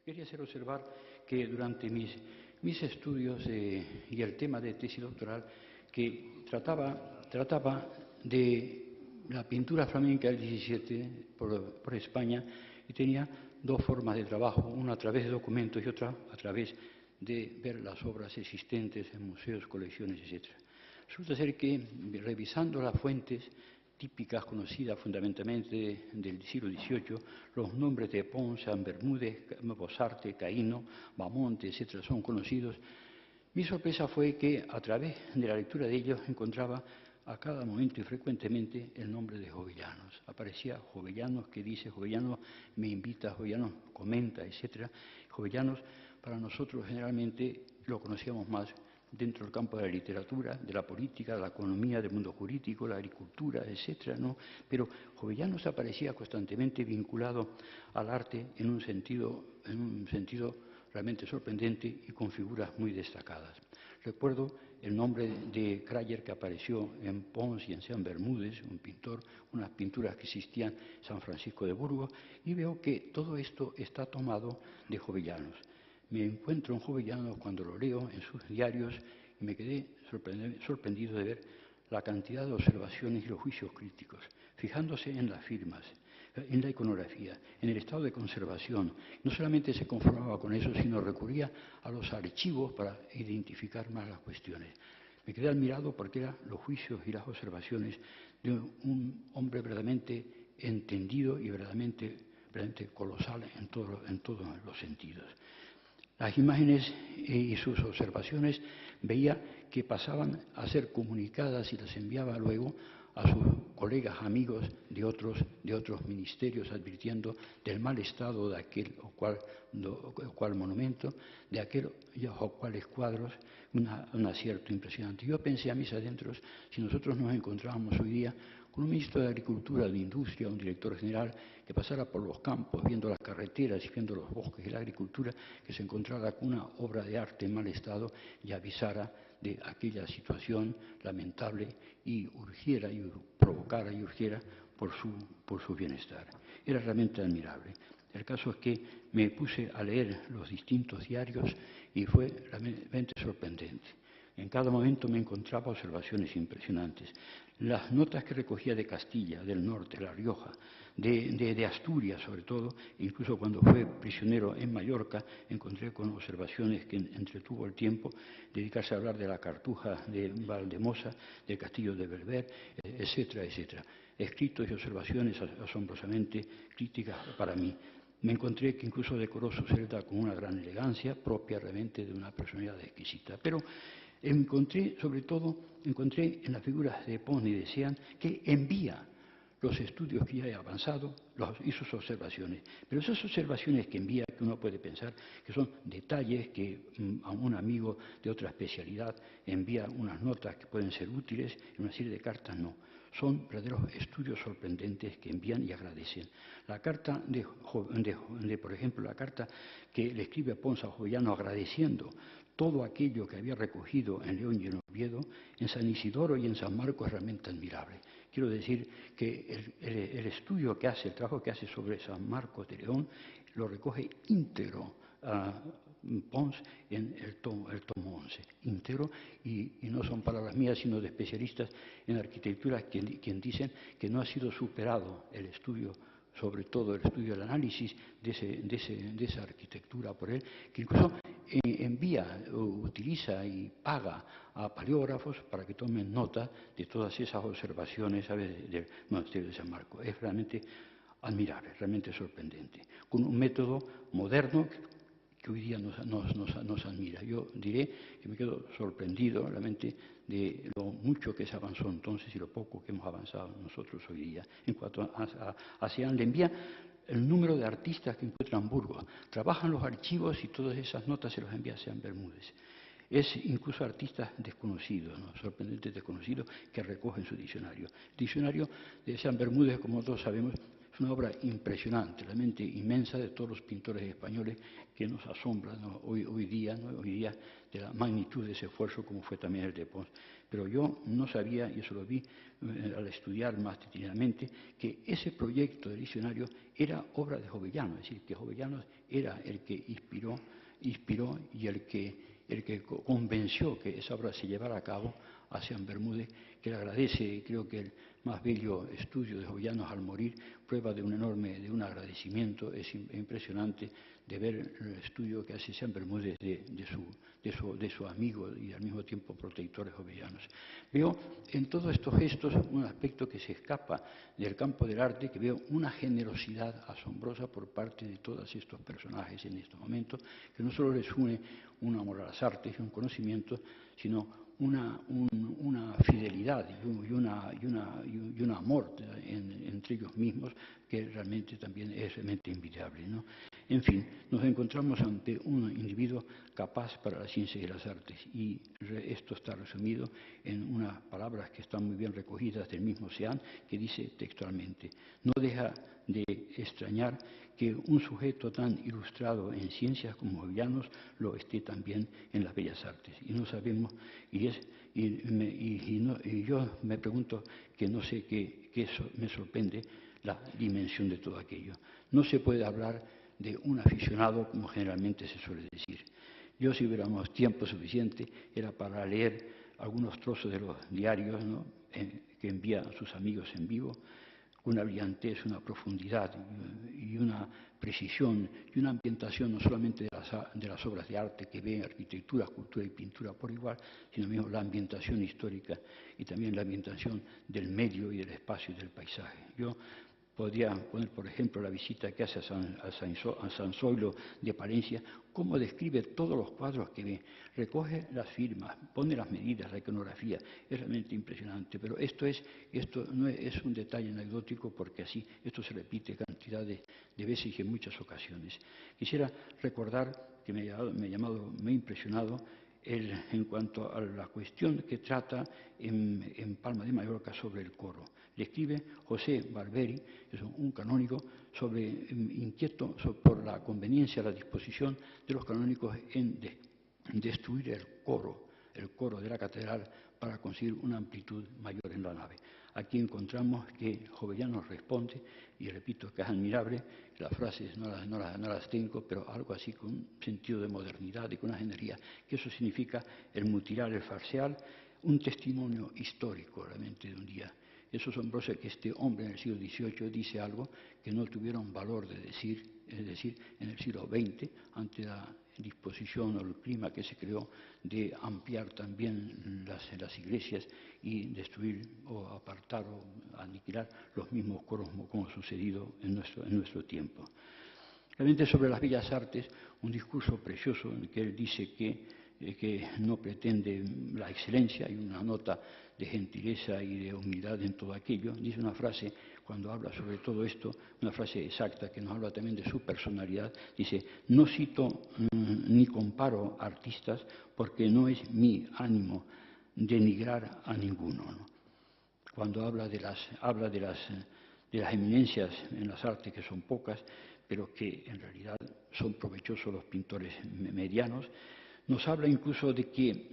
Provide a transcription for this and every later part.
Quería hacer observar que durante mis estudios y el tema de tesis doctoral, que trataba de la pintura flamenca del XVII por España, y tenía dos formas de trabajo, una a través de documentos y otra a través de ver las obras existentes en museos, colecciones, etc. Resulta ser que, revisando las fuentes típicas, conocidas fundamentalmente del siglo XVIII, los nombres de Pons, San Bermúdez, Bosarte, Caíno, Bamonte, etc., son conocidos. Mi sorpresa fue que, a través de la lectura de ellos, encontraba a cada momento y frecuentemente el nombre de Jovellanos. Aparecía Jovellanos, que dice, Jovellanos me invita, Jovellanos comenta, etc. Jovellanos, para nosotros generalmente lo conocíamos más dentro del campo de la literatura, de la política, de la economía, del mundo jurídico, la agricultura, etcétera, ¿no? Pero Jovellanos aparecía constantemente vinculado al arte en un sentido realmente sorprendente y con figuras muy destacadas. Recuerdo el nombre de Crayer, que apareció en Pons y en San Bermúdez, un pintor, unas pinturas que existían en San Francisco de Burgos, y veo que todo esto está tomado de Jovellanos. Me encuentro en Jovellanos cuando lo leo en sus diarios y me quedé sorprendido de ver la cantidad de observaciones y los juicios críticos, fijándose en las firmas, en la iconografía, en el estado de conservación. No solamente se conformaba con eso, sino recurría a los archivos para identificar más las cuestiones. Me quedé admirado porque eran los juicios y las observaciones de un hombre verdaderamente entendido y verdaderamente colosal en todos los sentidos. Las imágenes y sus observaciones veía que pasaban a ser comunicadas y las enviaba luego a sus colegas, amigos de otros ministerios, advirtiendo del mal estado de aquel o cual monumento, de aquel o cuales cuadros, un acierto impresionante. Yo pensé a mis adentros, si nosotros nos encontrábamos hoy día con un ministro de Agricultura, de Industria, un director general, que pasara por los campos, viendo las carreteras y viendo los bosques y la agricultura, que se encontrara con una obra de arte en mal estado y avisara de aquella situación lamentable y urgiera y provocara y urgiera por su bienestar. Era realmente admirable. El caso es que me puse a leer los distintos diarios y fue realmente sorprendente. En cada momento me encontraba observaciones impresionantes. Las notas que recogía de Castilla, del norte, La Rioja, de Asturias sobre todo, incluso cuando fue prisionero en Mallorca, encontré con observaciones que entretuvo el tiempo, dedicarse a hablar de la Cartuja de Valdemosa, del Castillo de Berber, etcétera, etcétera. Escritos y observaciones asombrosamente críticas para mí. Me encontré que incluso decoró su celda con una gran elegancia, propia realmente de una personalidad exquisita. Pero sobre todo, encontré en las figuras de Pons y de Sean que envía los estudios que ya he avanzado y sus observaciones. Pero esas observaciones que envía, que uno puede pensar que son detalles que a un amigo de otra especialidad envía unas notas que pueden ser útiles, en una serie de cartas no. Son verdaderos estudios sorprendentes que envían y agradecen. La carta por ejemplo, la carta que le escribe a Pons a Jovellano agradeciendo todo aquello que había recogido en León y en Oviedo, en San Isidoro y en San Marcos es realmente admirable. Quiero decir que el estudio que hace, el trabajo que hace sobre San Marcos de León, lo recoge íntegro a Pons en el tomo 11, íntegro, y no son palabras mías, sino de especialistas en arquitectura quien dicen que no ha sido superado el estudio, sobre todo el estudio del análisis de esa arquitectura por él, que incluso envía, utiliza y paga a paleógrafos para que tomen nota de todas esas observaciones, ¿sabes?, del monasterio de San Marcos. Es realmente admirable, realmente sorprendente, con un método moderno que hoy día nos admira. Yo diré que me quedo sorprendido realmente de lo mucho que se avanzó entonces y lo poco que hemos avanzado nosotros hoy día. En cuanto a Sean, le envía el número de artistas que encuentra en Burgos. Trabajan los archivos y todas esas notas se los envía a Sean Bermúdez. Es incluso artistas desconocidos, ¿no?, sorprendentes desconocidos, que recogen su diccionario. El diccionario de Sean Bermúdez, como todos sabemos, es una obra impresionante, realmente inmensa, de todos los pintores españoles, que nos asombra, ¿no?, hoy día, ¿no?, de la magnitud de ese esfuerzo, como fue también el de Pons. Pero yo no sabía, y eso lo vi al estudiar más detenidamente, que ese proyecto de diccionario era obra de Jovellanos, es decir, que Jovellanos era el que inspiró y el que convenció que esa obra se llevara a cabo a Sean Bermúdez, que le agradece, y creo que el más bello estudio de Jovellanos al morir, prueba de un agradecimiento. Es impresionante de ver el estudio que hace Sean Bermúdez de su amigo y al mismo tiempo protector de Jovellanos. Veo en todos estos gestos un aspecto que se escapa del campo del arte, que veo una generosidad asombrosa por parte de todos estos personajes en estos momentos, que no solo les une un amor a las artes y un conocimiento, sino una fidelidad y un amor entre ellos mismos que realmente también es realmente envidiable, ¿no? En fin, nos encontramos ante un individuo capaz para la ciencia y las artes, y esto está resumido en unas palabras que están muy bien recogidas del mismo Sean, que dice textualmente: no deja de extrañar que un sujeto tan ilustrado en ciencias como Jovellanos lo esté también en las bellas artes. Y no sabemos, y yo me pregunto, que no sé qué, que eso me sorprende, la dimensión de todo aquello. No se puede hablar de un aficionado como generalmente se suele decir. Yo, si hubiéramos tiempo suficiente, era para leer algunos trozos de los diarios, ¿no?, que envía a sus amigos en vivo, una brillantez, una profundidad y una precisión y una ambientación no solamente de las obras de arte que ve arquitectura, escultura y pintura por igual, sino mismo la ambientación histórica y también la ambientación del medio y del espacio y del paisaje. Yo podría poner, por ejemplo, la visita que hace a San Zoilo de Palencia, cómo describe todos los cuadros que ve, recoge las firmas, pone las medidas, la iconografía, es realmente impresionante. Pero esto no es un detalle anecdótico, porque así esto se repite cantidades de veces y en muchas ocasiones. Quisiera recordar que me ha impresionado en cuanto a la cuestión que trata en Palma de Mallorca sobre el coro. Le escribe José Barberi, es un canónigo, inquieto por la conveniencia, la disposición de los canónicos en destruir el coro de la catedral para conseguir una amplitud mayor en la nave. Aquí encontramos que Jovellanos responde, y repito que es admirable, las frases no las tengo, pero algo así con un sentido de modernidad y con una genería, que eso significa el mutilar, el farsear, un testimonio histórico realmente de un día. Es asombroso que este hombre en el siglo XVIII dice algo que no tuvieron valor de decir, es decir, en el siglo XX, ante la disposición o el clima que se creó de ampliar también las iglesias y destruir o apartar o aniquilar los mismos coros, como ha sucedido en nuestro tiempo. Realmente, sobre las bellas artes, un discurso precioso en el que él dice que no pretende la excelencia, hay una nota de gentileza y de humildad en todo aquello. Dice una frase, cuando habla sobre todo esto, una frase exacta que nos habla también de su personalidad. Dice: no cito ni comparo artistas, porque no es mi ánimo denigrar a ninguno, ¿no? Cuando habla de las eminencias en las artes, que son pocas, pero que en realidad son provechosos los pintores medianos. Nos habla incluso de que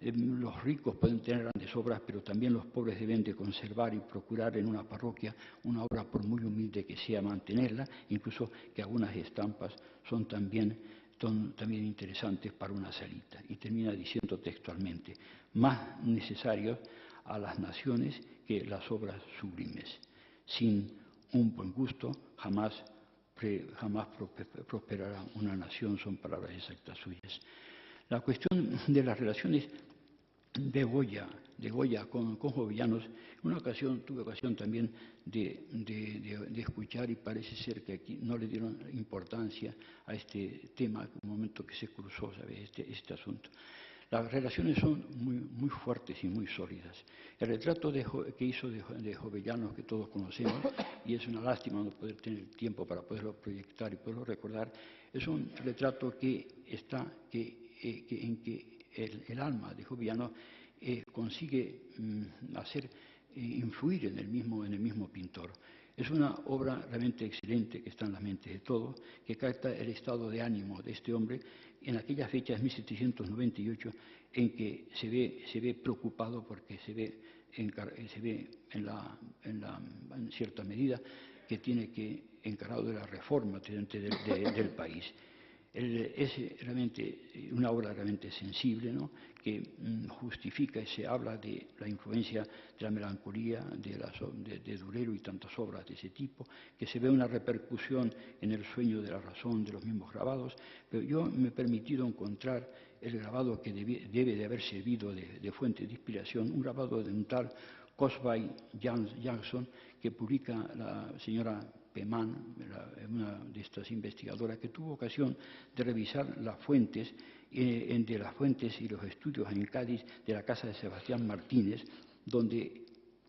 los ricos pueden tener grandes obras, pero también los pobres deben de conservar y procurar en una parroquia una obra, por muy humilde que sea, mantenerla, incluso que algunas estampas son también interesantes para una salita. Y termina diciendo textualmente: más necesarios a las naciones que las obras sublimes. Sin un buen gusto jamás prosperará una nación, son palabras exactas suyas. La cuestión de las relaciones de Goya con Jovellanos, una ocasión tuve ocasión también de escuchar, y parece ser que aquí no le dieron importancia a este tema, en un momento que se cruzó, ¿sabe?, este asunto. Las relaciones son muy fuertes y muy sólidas. El retrato que hizo de Jovellanos, que todos conocemos, y es una lástima no poder tener tiempo para poderlo proyectar y poderlo recordar, es un retrato en que el alma de Jovellanos consigue influir en el mismo pintor. Es una obra realmente excelente, que está en la mente de todos, que capta el estado de ánimo de este hombre en aquellas fechas, 1798, en que se ve preocupado, porque se ve en cierta medida que tiene que encargado de la reforma del país. Es realmente una obra realmente sensible, ¿no?, que justifica y se habla de la influencia de la melancolía, de Durero y tantas obras de ese tipo, que se ve una repercusión en el sueño de la razón de los mismos grabados, pero yo me he permitido encontrar el grabado que debe de haber servido de fuente de inspiración, un grabado de un tal Cosby Jackson, que publica la señora Peman, una de estas investigadoras, que tuvo ocasión de revisar las fuentes, de las fuentes y los estudios en Cádiz de la casa de Sebastián Martínez, donde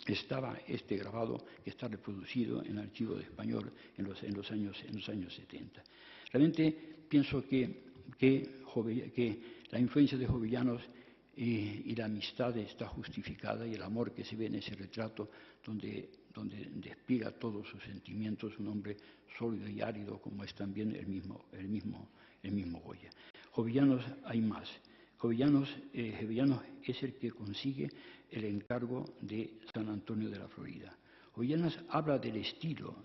estaba este grabado que está reproducido en el archivo de español en los años 70. Realmente pienso que la influencia de Jovellanos y la amistad está justificada, y el amor que se ve en ese retrato donde despliega todos sus sentimientos, un hombre sólido y árido como es también el mismo Goya. Jovellanos hay más. Jovellanos es el que consigue el encargo de San Antonio de la Florida. Jovellanos habla del estilo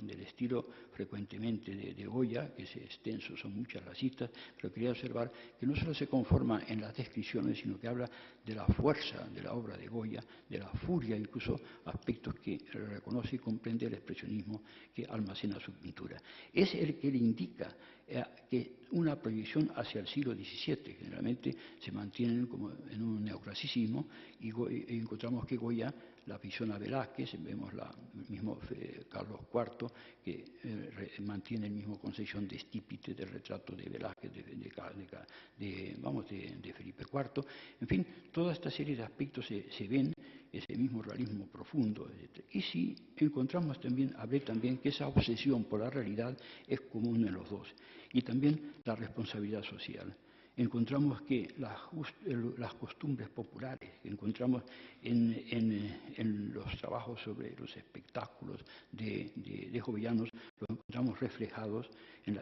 frecuentemente de Goya, que es extenso, son muchas las citas, pero quería observar que no solo se conforma en las descripciones, sino que habla de la fuerza de la obra de Goya, de la furia, incluso aspectos que reconoce y comprende el expresionismo que almacena su pintura. Es el que le indica que una proyección hacia el siglo XVII, generalmente se mantienen como en un neoclasicismo, y encontramos que Goya la visión a Velázquez, vemos el mismo Carlos IV, que mantiene el mismo concepción de estípite del retrato de Velázquez, de Felipe IV. En fin, toda esta serie de aspectos se ven, ese mismo realismo profundo, etc. Y si encontramos también, hablé también que esa obsesión por la realidad es común en los dos, y también la responsabilidad social. Encontramos que las costumbres populares que encontramos en los trabajos sobre los espectáculos de Jovellanos, los encontramos reflejados en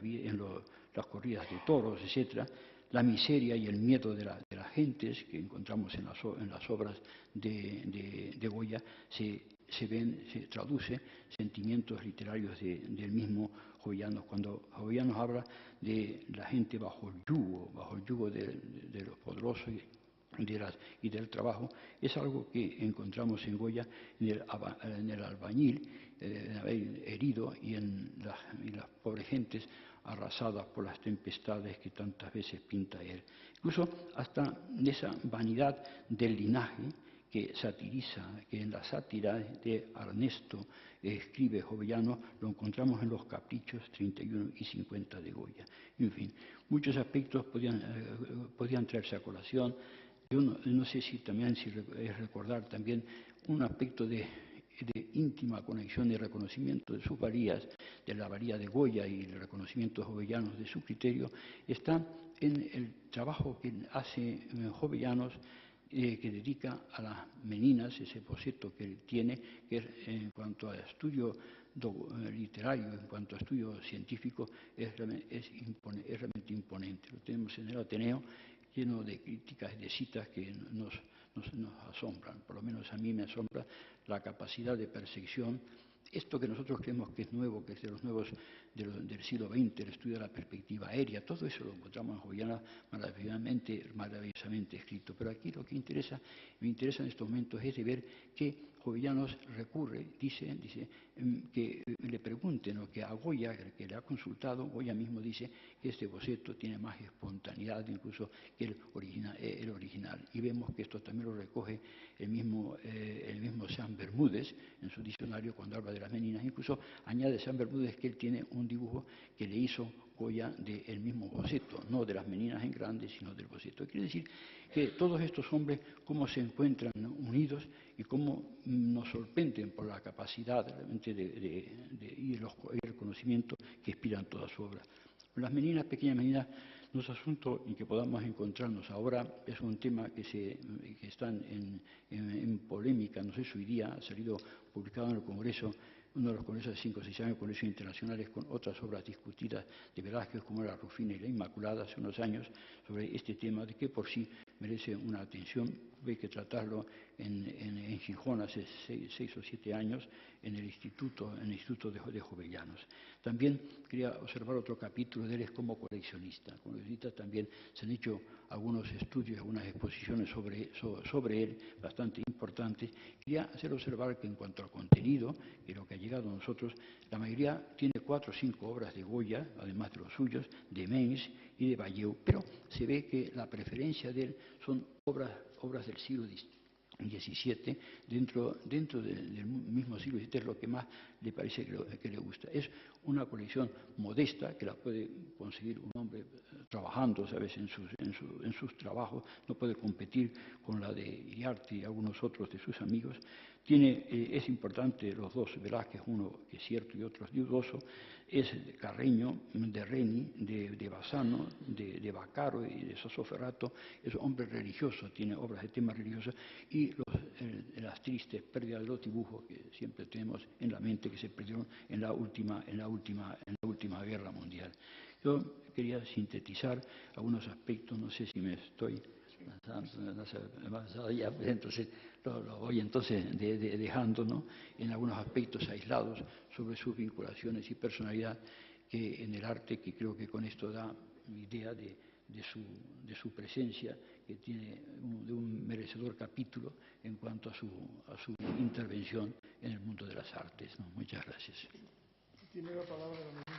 las corridas de toros, etc. La miseria y el miedo de las gentes que encontramos en las obras de Goya se traduce sentimientos literarios del mismo Jovellanos. Cuando Jovellanos habla de la gente bajo el yugo de los poderosos y del trabajo, es algo que encontramos en Goya, en el albañil herido y en las pobres gentes arrasadas por las tempestades que tantas veces pinta él. Incluso hasta de esa vanidad del linaje que satiriza, que en la sátira de Ernesto escribe Jovellanos, lo encontramos en los caprichos 31 y 50 de Goya. En fin, muchos aspectos podían traerse a colación. Yo no sé si es recordar también un aspecto de íntima conexión y reconocimiento de sus varías, de la varía de Goya y el reconocimiento de Jovellanos de su criterio, está en el trabajo que hace Jovellanos, que dedica a las meninas, ese boceto que él tiene, que en cuanto a estudio literario, en cuanto a estudio científico, es realmente imponente. Lo tenemos en el Ateneo, lleno de críticas y de citas que nos asombran. Por lo menos a mí me asombra la capacidad de percepción. Esto que nosotros creemos que es nuevo, que es de los nuevos del siglo XX, el estudio de la perspectiva aérea, todo eso lo encontramos en Jovellanos maravillosamente escrito. Pero aquí lo que me interesa en estos momentos es de ver que Jovellanos recurre, dice que le pregunten, o que a Goya, que le ha consultado, Goya mismo dice que este boceto tiene más espontaneidad incluso que el original. Y vemos que esto también lo recoge el mismo San Bermúdez en su diccionario cuando habla de las meninas. Incluso añade San Bermúdez que él tiene un dibujo que le hizo Goya del mismo boceto, no de las meninas en grande, sino del boceto. Quiere decir que todos estos hombres, cómo se encuentran unidos y cómo nos sorprenden por la capacidad realmente y el conocimiento que inspiran toda su obra. Las meninas, pequeñas meninas, no es asunto en que podamos encontrarnos ahora, es un tema que está en polémica, no sé si hoy día ha salido publicado en el Congreso, uno de los congresos de 5 o 6 años, congresos internacionales, con otras obras discutidas de Velázquez, como la Rufina y la Inmaculada, hace unos años, sobre este tema de que por sí merece una atención tuve que tratarlo en Gijón hace 6 o 7 años en el Instituto de Jovellanos. También quería observar otro capítulo de él, es como coleccionista. Como coleccionista también se han hecho algunos estudios, algunas exposiciones sobre él, bastante importantes. Quería hacer observar que en cuanto al contenido, y lo que ha llegado a nosotros, la mayoría tiene 4 o 5 obras de Goya, además de los suyos, de Mengs y de Valleu, pero se ve que la preferencia de él son obras del siglo XVII, dentro del mismo siglo XVII, es lo que más le parece que le gusta. Es una colección modesta que la puede conseguir un hombre trabajando, ¿sabes?, en sus trabajos, no puede competir con la de Iriarte y algunos otros de sus amigos. Es importante los dos Velázquez, uno que es cierto y otro es dudoso, es de Carreño, de Reni, de Bassano, de Vaccaro y de Sassoferrato. Es hombre religioso, tiene obras de temas religiosos, y las tristes pérdidas de los dibujos que siempre tenemos en la mente, que se perdieron en la última guerra mundial. Yo quería sintetizar algunos aspectos, no sé si me estoy avanzado ya, entonces lo voy dejando, ¿no?, en algunos aspectos aislados sobre sus vinculaciones y personalidad que en el arte, que creo que con esto da idea de su presencia, que tiene de un merecedor capítulo en cuanto a su intervención en el mundo de las artes, ¿no? Muchas gracias. Tiene la palabra la ministra.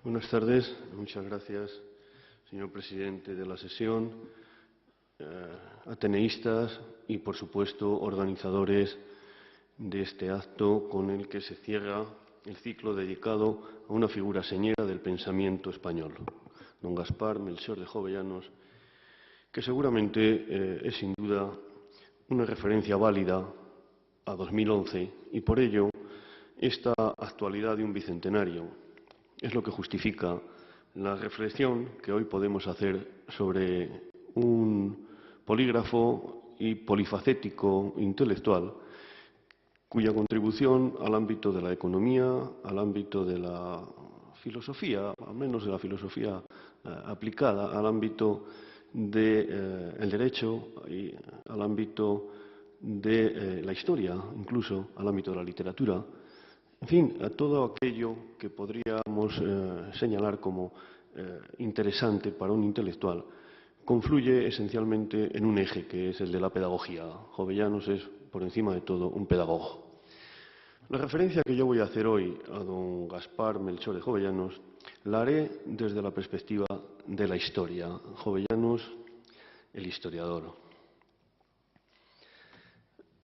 Buenas tardes. Muchas gracias, señor presidente de la sesión, ateneístas y, por supuesto, organizadores de este acto con el que se cierra el ciclo dedicado a una figura señera del pensamiento español, don Gaspar Melchor de Jovellanos, que seguramente es sin duda una referencia válida a 2011 y por ello esta actualidad de un bicentenario es lo que justifica la reflexión que hoy podemos hacer sobre un polígrafo y polifacético intelectual cuya contribución al ámbito de la economía, al ámbito de la filosofía, al menos de la filosofía aplicada, al ámbito del derecho y al ámbito de la historia, incluso al ámbito de la literatura, en fin, a todo aquello que podríamos señalar como interesante para un intelectual, confluye esencialmente en un eje que es el de la pedagogía. Jovellanos es, por encima de todo, un pedagogo. La referencia que yo voy a hacer hoy a don Gaspar Melchor de Jovellanos la haré desde la perspectiva de la historia. Jovellanos, el historiador.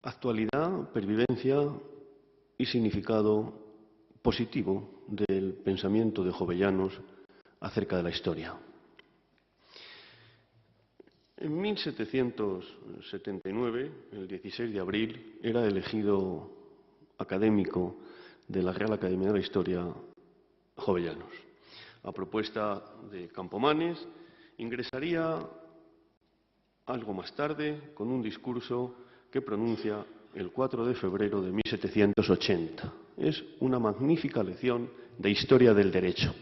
Actualidad, pervivencia y significado positivo del pensamiento de Jovellanos acerca de la historia. En 1779, el 16 de abril, era elegido académico de la Real Academia de la Historia Jovellanos. A propuesta de Campomanes, ingresaría algo más tarde con un discurso que pronuncia el 4 de febrero de 1780. Es una magnífica lección de historia del derecho,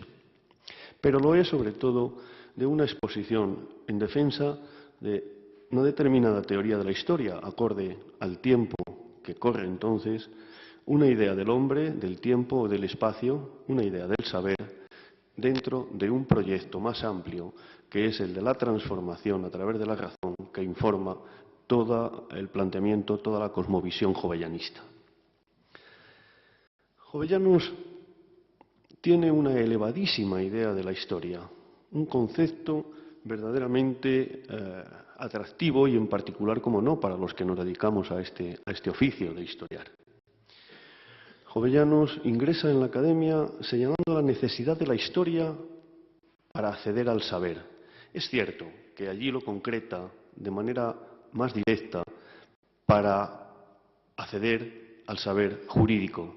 pero lo es sobre todo de una exposición en defensa de una determinada teoría de la historia, acorde al tiempo que corre entonces, una idea del hombre, del tiempo o del espacio, una idea del saber, dentro de un proyecto más amplio, que es el de la transformación a través de la razón, que informa todo el planteamiento, toda la cosmovisión jovellanista. Jovellanos tiene una elevadísima idea de la historia, un concepto verdaderamente atractivo y en particular, como no, para los que nos dedicamos a este oficio de historiar. Jovellanos ingresa en la academia señalando la necesidad de la historia para acceder al saber. Es cierto que allí lo concreta de manera más directa para acceder al saber jurídico,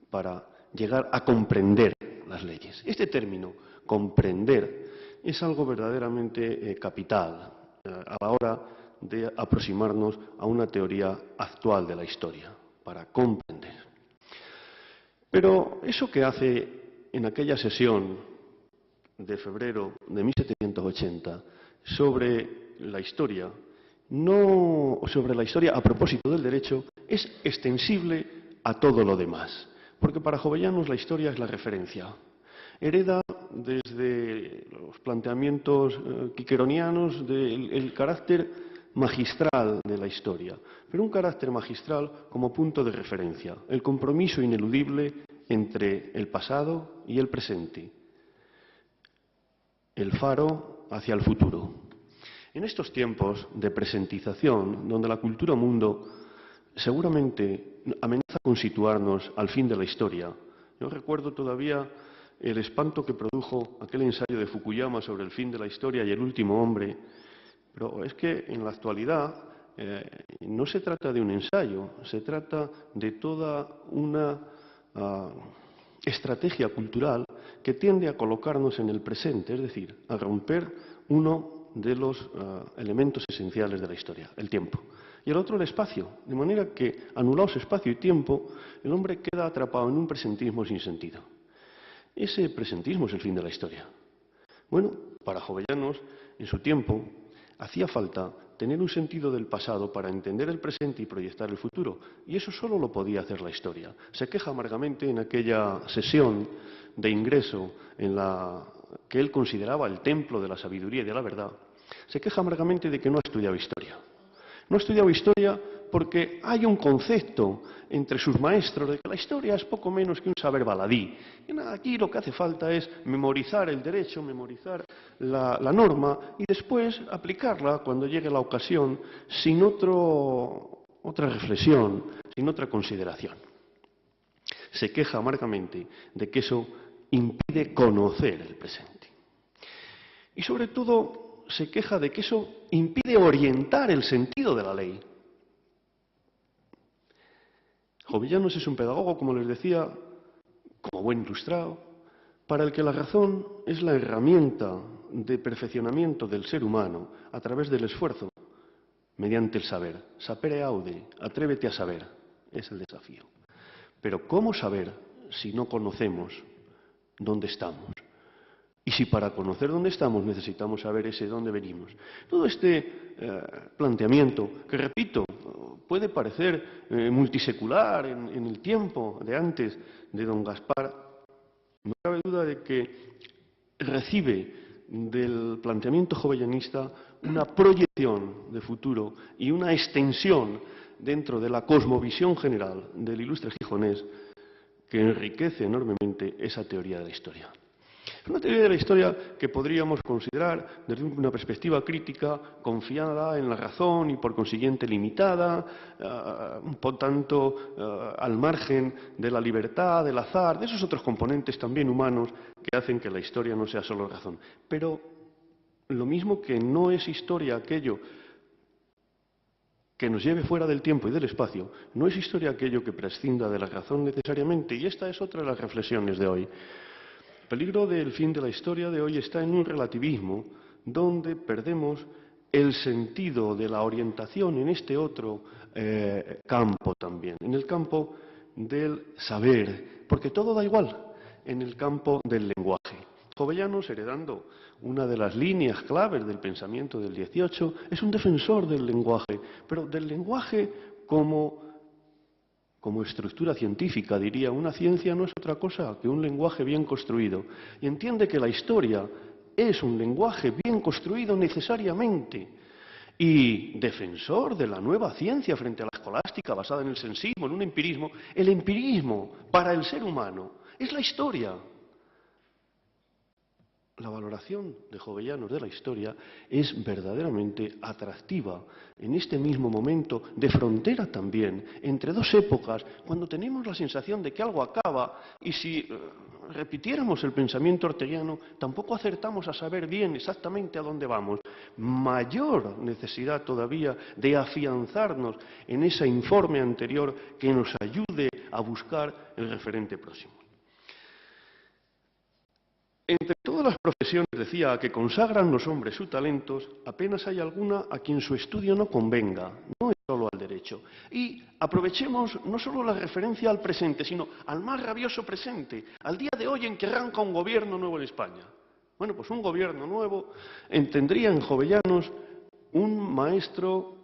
para llegar a comprender las leyes. Este término, comprender, es algo verdaderamente capital a la hora de aproximarnos a una teoría actual de la historia, para comprender. Pero eso que hace en aquella sesión de febrero de 1780 sobre la historia, no sobre la historia a propósito del derecho, es extensible a todo lo demás. Porque para Jovellanos la historia es la referencia. Hereda desde los planteamientos quiqueronianos del carácter magistral de la historia, pero un carácter magistral como punto de referencia, el compromiso ineludible entre el pasado y el presente, el faro hacia el futuro. En estos tiempos de presentización, donde la cultura mundo seguramente amenaza con situarnos al fin de la historia, yo recuerdo todavía el espanto que produjo aquel ensayo de Fukuyama sobre el fin de la historia y el último hombre, pero es que en la actualidad no se trata de un ensayo, se trata de toda una estrategia cultural que tiende a colocarnos en el presente, es decir, a romper uno de los elementos esenciales de la historia, el tiempo. Y el otro, el espacio, de manera que, anulados espacio y tiempo, el hombre queda atrapado en un presentismo sin sentido. Ese presentismo es el fin de la historia. Bueno, para Jovellanos, en su tiempo, hacía falta tener un sentido del pasado para entender el presente y proyectar el futuro. Y eso solo lo podía hacer la historia. Se queja amargamente en aquella sesión de ingreso en la que él consideraba el templo de la sabiduría y de la verdad. Se queja amargamente de que no ha estudiado historia. No ha estudiado historia porque hay un concepto entre sus maestros de que la historia es poco menos que un saber baladí. Y nada, aquí lo que hace falta es memorizar el derecho, memorizar la norma y después aplicarla cuando llegue la ocasión sin otra reflexión, sin otra consideración. Se queja amargamente de que eso impide conocer el presente. Y sobre todo se queja de que eso impide orientar el sentido de la ley. Jovellanos es un pedagogo, como les decía, como buen ilustrado, para el que la razón es la herramienta de perfeccionamiento del ser humano a través del esfuerzo, mediante el saber. Sapere aude, atrévete a saber, es el desafío. Pero ¿cómo saber si no conocemos dónde estamos? Y si para conocer dónde estamos necesitamos saber ese dónde venimos. Todo este planteamiento, que repito, puede parecer multisecular en el tiempo de antes de don Gaspar, no cabe duda de que recibe del planteamiento jovellanista una proyección de futuro y una extensión dentro de la cosmovisión general del ilustre gijonés que enriquece enormemente esa teoría de la historia. Es una teoría de la historia que podríamos considerar desde una perspectiva crítica, confiada en la razón y por consiguiente limitada, por tanto al margen de la libertad, del azar, de esos otros componentes también humanos que hacen que la historia no sea solo razón. Pero lo mismo que no es historia aquello que nos lleve fuera del tiempo y del espacio, no es historia aquello que prescinda de la razón necesariamente, y esta es otra de las reflexiones de hoy. El peligro del fin de la historia de hoy está en un relativismo donde perdemos el sentido de la orientación en este otro campo también, en el campo del saber, porque todo da igual, en el campo del lenguaje. Jovellanos, heredando una de las líneas claves del pensamiento del XVIII, es un defensor del lenguaje, pero del lenguaje como estructura científica, diría. Una ciencia no es otra cosa que un lenguaje bien construido. Y entiende que la historia es un lenguaje bien construido necesariamente. Y defensor de la nueva ciencia frente a la escolástica basada en el sensismo, en un empirismo. El empirismo para el ser humano es la historia. La valoración de Jovellanos de la historia es verdaderamente atractiva en este mismo momento de frontera también, entre dos épocas, cuando tenemos la sensación de que algo acaba y si repitiéramos el pensamiento orteguiano tampoco acertamos a saber bien exactamente a dónde vamos. Mayor necesidad todavía de afianzarnos en ese informe anterior que nos ayude a buscar el referente próximo. Entre todas las profesiones, decía, que consagran los hombres sus talentos, apenas hay alguna a quien su estudio no convenga, no es solo al derecho. Y aprovechemos no solo la referencia al presente, sino al más rabioso presente, al día de hoy en que arranca un gobierno nuevo en España. Bueno, pues un gobierno nuevo tendría en Jovellanos un maestro,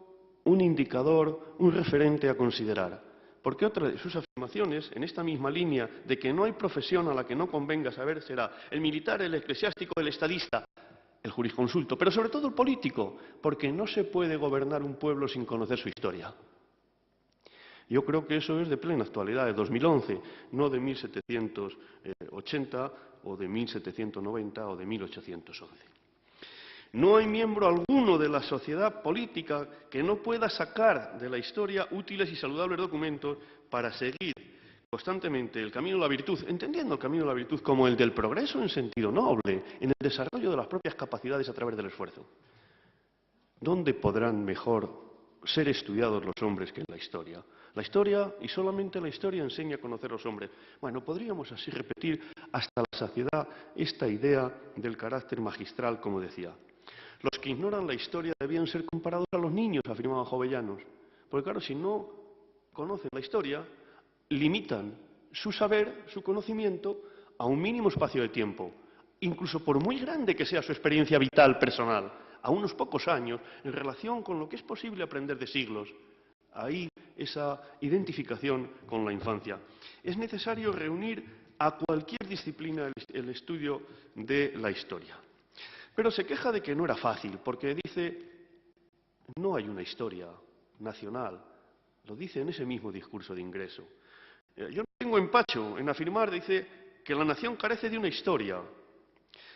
un indicador, un referente a considerar. Porque otra de sus afirmaciones, en esta misma línea de que no hay profesión a la que no convenga saber, será el militar, el eclesiástico, el estadista, el jurisconsulto, pero sobre todo el político, porque no se puede gobernar un pueblo sin conocer su historia. Yo creo que eso es de plena actualidad, de 2011, no de 1780 o de 1790 o de 1811. No hay miembro alguno de la sociedad política que no pueda sacar de la historia útiles y saludables documentos para seguir constantemente el camino de la virtud, entendiendo el camino de la virtud como el del progreso en sentido noble, en el desarrollo de las propias capacidades a través del esfuerzo. ¿Dónde podrán mejor ser estudiados los hombres que en la historia? La historia, y solamente la historia, enseña a conocer a los hombres. Bueno, podríamos así repetir hasta la saciedad esta idea del carácter magistral, como decía. Los que ignoran la historia debían ser comparados a los niños, afirmaban Jovellanos. Porque claro, si no conocen la historia, limitan su saber, su conocimiento, a un mínimo espacio de tiempo, incluso por muy grande que sea su experiencia vital personal, a unos pocos años, en relación con lo que es posible aprender de siglos. Ahí esa identificación con la infancia. Es necesario reunir a cualquier disciplina el estudio de la historia. Pero se queja de que no era fácil, porque dice, no hay una historia nacional. Lo dice en ese mismo discurso de ingreso. Yo no tengo empacho en afirmar, dice, que la nación carece de una historia.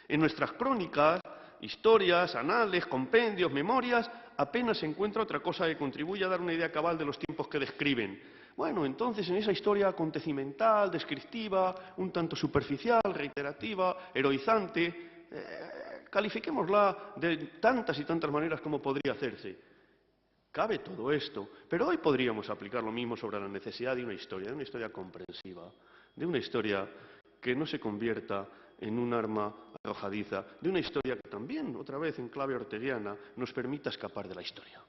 En nuestras crónicas, historias, anales, compendios, memorias, apenas se encuentra otra cosa que contribuya a dar una idea cabal de los tiempos que describen. Bueno, entonces en esa historia acontecimental, descriptiva, un tanto superficial, reiterativa, heroizante, califiquémosla de tantas y tantas maneras como podría hacerse. Cabe todo esto, pero hoy podríamos aplicar lo mismo sobre la necesidad de una historia comprensiva, de una historia que no se convierta en un arma arrojadiza, de una historia que también, otra vez en clave orteguiana, nos permita escapar de la historia.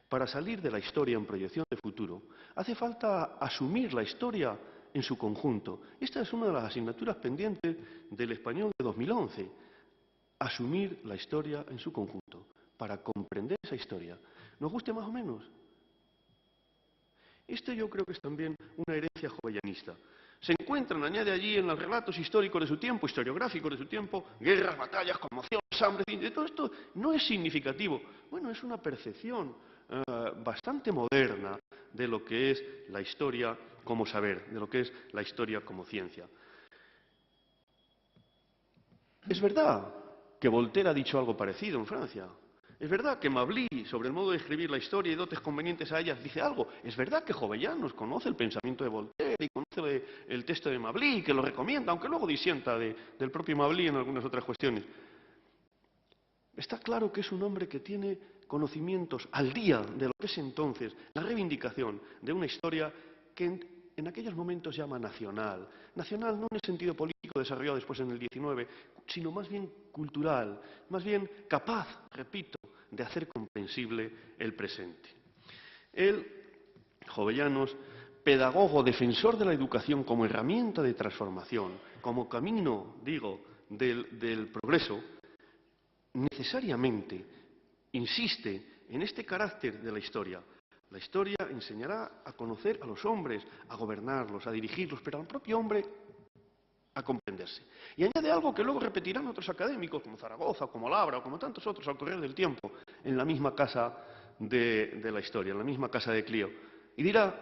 Para salir de la historia en proyección de futuro, hace falta asumir la historia en su conjunto. Esta es una de las asignaturas pendientes del español de 2011. Asumir la historia en su conjunto, para comprender esa historia. ¿Nos guste más o menos? Esto yo creo que es también una herencia jovellanista. Se encuentran, añade allí, en los relatos históricos de su tiempo, historiográficos de su tiempo, guerras, batallas, conmociones, hambre, de todo esto no es significativo. Bueno, es una percepción bastante moderna de lo que es la historia como saber, de lo que es la historia como ciencia. Es verdad que Voltaire ha dicho algo parecido en Francia. Es verdad que Mably, sobre el modo de escribir la historia y dotes convenientes a ellas, dice algo. Es verdad que Jovellanos conoce el pensamiento de Voltaire y conoce el texto de Mably y que lo recomienda, aunque luego disienta del propio Mably en algunas otras cuestiones. Está claro que es un hombre que tiene conocimientos al día de lo que es entonces la reivindicación de una historia que en aquellos momentos llama nacional. Nacional no en el sentido político desarrollado después en el XIX, sino más bien cultural, más bien capaz, repito, de hacer comprensible el presente. Él, Jovellanos, pedagogo, defensor de la educación como herramienta de transformación, como camino, digo, del progreso, necesariamente insiste en este carácter de la historia. La historia enseñará a conocer a los hombres, a gobernarlos, a dirigirlos, pero al propio hombre a comprenderse. Y añade algo que luego repetirán otros académicos, como Zaragoza, como Labra, o como tantos otros al correr del tiempo, en la misma casa de la historia, en la misma casa de Clio. Y dirá,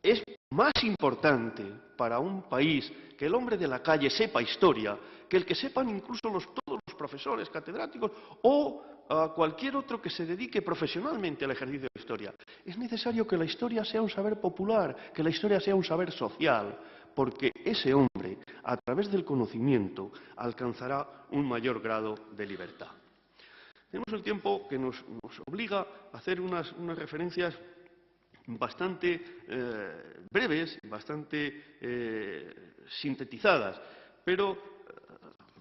es más importante para un país que el hombre de la calle sepa historia, que el que sepan incluso todos los profesores, catedráticos o a cualquier otro que se dedique profesionalmente al ejercicio de la historia. Es necesario que la historia sea un saber popular, que la historia sea un saber social, porque ese hombre, a través del conocimiento, alcanzará un mayor grado de libertad. Tenemos el tiempo que nos obliga a hacer unas referencias bastante breves, bastante sintetizadas, pero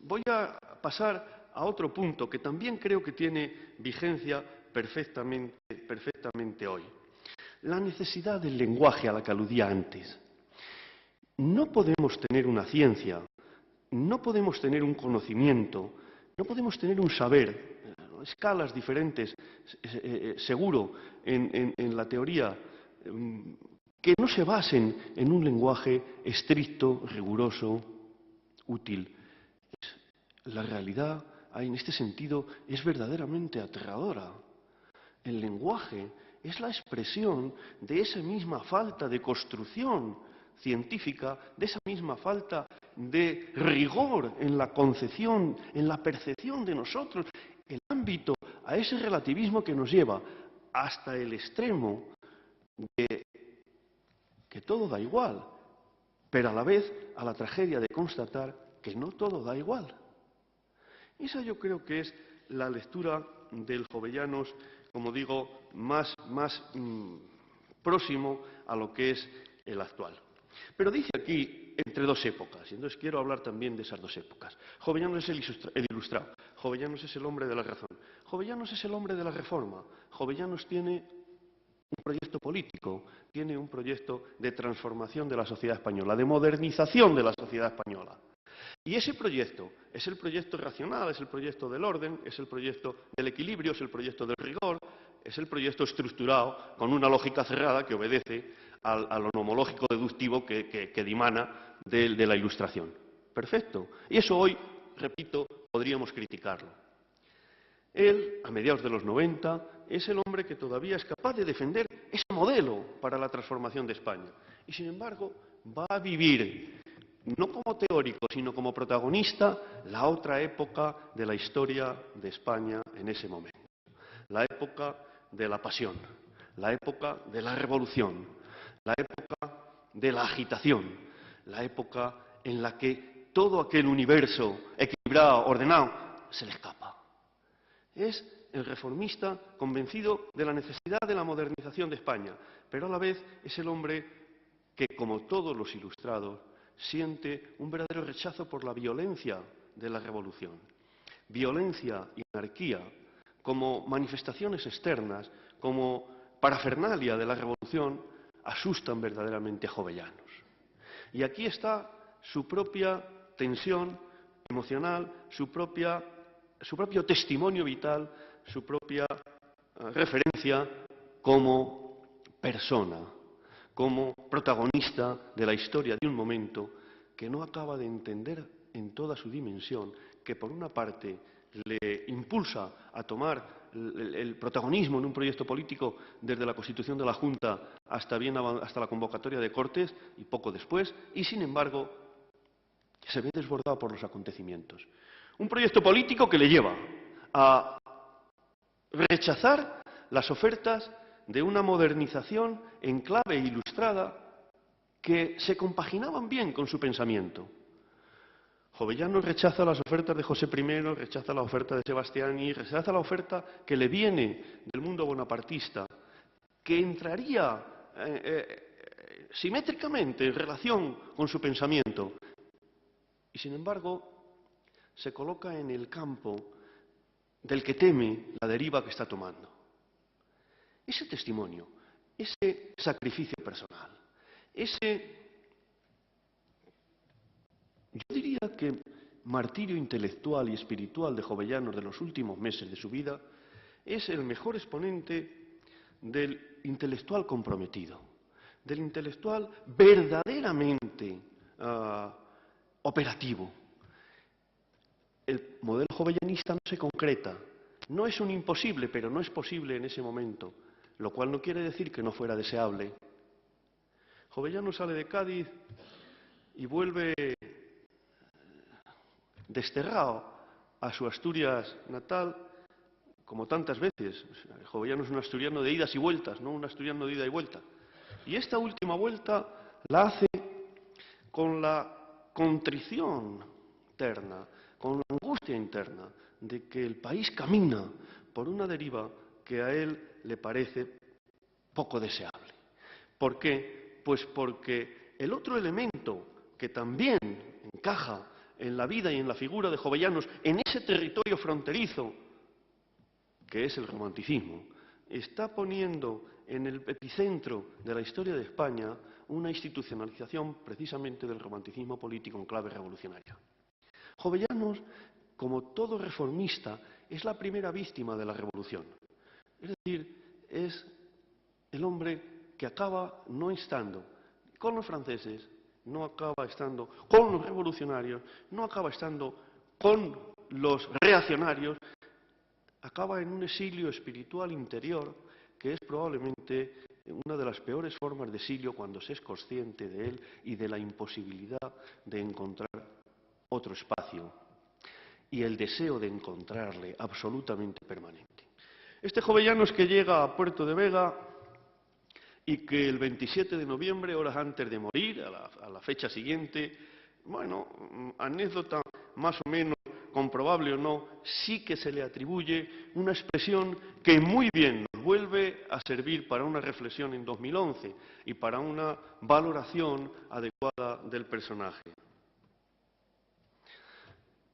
voy a pasar a otro punto que también creo que tiene vigencia perfectamente hoy. La necesidad del lenguaje a la que aludía antes. No podemos tener una ciencia no podemos tener un conocimiento, no podemos tener un saber, escalas diferentes, seguro, en la teoría, que no se basen en un lenguaje estricto, riguroso, útil. La realidad, en este sentido, es verdaderamente aterradora. El lenguaje es la expresión de esa misma falta de construcción científica, de esa misma falta de rigor en la concepción, en la percepción de nosotros, el ámbito a ese relativismo que nos lleva hasta el extremo de que todo da igual, pero a la vez a la tragedia de constatar que no todo da igual. Esa yo creo que es la lectura del Jovellanos, como digo, más próximo a lo que es el actual. Pero dice aquí entre dos épocas, y entonces quiero hablar también de esas dos épocas. Jovellanos es el ilustrado, Jovellanos es el hombre de la razón, Jovellanos es el hombre de la reforma, Jovellanos tiene un proyecto político, tiene un proyecto de transformación de la sociedad española, de modernización de la sociedad española. Y ese proyecto es el proyecto racional, es el proyecto del orden, es el proyecto del equilibrio, es el proyecto del rigor, es el proyecto estructurado con una lógica cerrada que obedece a lo nomológico deductivo que dimana de la Ilustración. Perfecto. Y eso hoy, repito, podríamos criticarlo. Él, a mediados de los 90, es el hombre que todavía es capaz de defender ese modelo para la transformación de España. Y, sin embargo, va a vivir, no como teórico, sino como protagonista, la otra época de la historia de España en ese momento. La época de la pasión, la época de la revolución, la época de la agitación, la época en la que todo aquel universo equilibrado, ordenado, se le escapa. Es el reformista convencido de la necesidad de la modernización de España, pero a la vez es el hombre que, como todos los ilustrados, siente un verdadero rechazo por la violencia de la revolución. Violencia y anarquía como manifestaciones externas, como parafernalia de la revolución, asustan verdaderamente a Jovellanos. Y aquí está su propia tensión emocional, su propio testimonio vital, su propia referencia como persona, como protagonista de la historia de un momento que no acaba de entender en toda su dimensión, que por una parte le impulsa a tomar el protagonismo en un proyecto político desde la constitución de la Junta hasta la convocatoria de Cortes y poco después, y sin embargo se ve desbordado por los acontecimientos. Un proyecto político que le lleva a rechazar las ofertas de una modernización en clave ilustrada que se compaginaban bien con su pensamiento. Jovellanos rechaza las ofertas de José I, rechaza la oferta de Sebastiani, rechaza la oferta que le viene del mundo bonapartista, que entraría simétricamente en relación con su pensamiento. Y sin embargo, se coloca en el campo del que teme la deriva que está tomando. Ese testimonio, ese sacrificio personal, yo diría que martirio intelectual y espiritual de Jovellanos de los últimos meses de su vida, es el mejor exponente del intelectual comprometido, del intelectual verdaderamente operativo. El modelo jovellanista no se concreta, no es un imposible, pero no es posible en ese momento, lo cual no quiere decir que no fuera deseable. Jovellanos sale de Cádiz y vuelve desterrado a su Asturias natal, como tantas veces. Jovellanos es un asturiano de idas y vueltas, no un asturiano de ida y vuelta. Y esta última vuelta la hace con la contrición interna, con la angustia interna de que el país camina por una deriva que a él le parece poco deseable. ¿Por qué? Pues porque el otro elemento que también encaja en la vida y en la figura de Jovellanos, en ese territorio fronterizo, que es el romanticismo, está poniendo en el epicentro de la historia de España una institucionalización precisamente del romanticismo político en clave revolucionaria. Jovellanos, como todo reformista, es la primera víctima de la revolución. Es decir, es el hombre que acaba no estando con los franceses, no acaba estando con los revolucionarios, no acaba estando con los reaccionarios, acaba en un exilio espiritual interior que es probablemente una de las peores formas de exilio cuando se es consciente de él y de la imposibilidad de encontrar otro espacio y el deseo de encontrarle absolutamente permanente. Este Jovellanos que llega a Puerto de Vega y que el 27 de noviembre, horas antes de morir, a la fecha siguiente, bueno, anécdota más o menos comprobable o no, sí que se le atribuye una expresión que muy bien nos vuelve a servir para una reflexión en 2011 y para una valoración adecuada del personaje.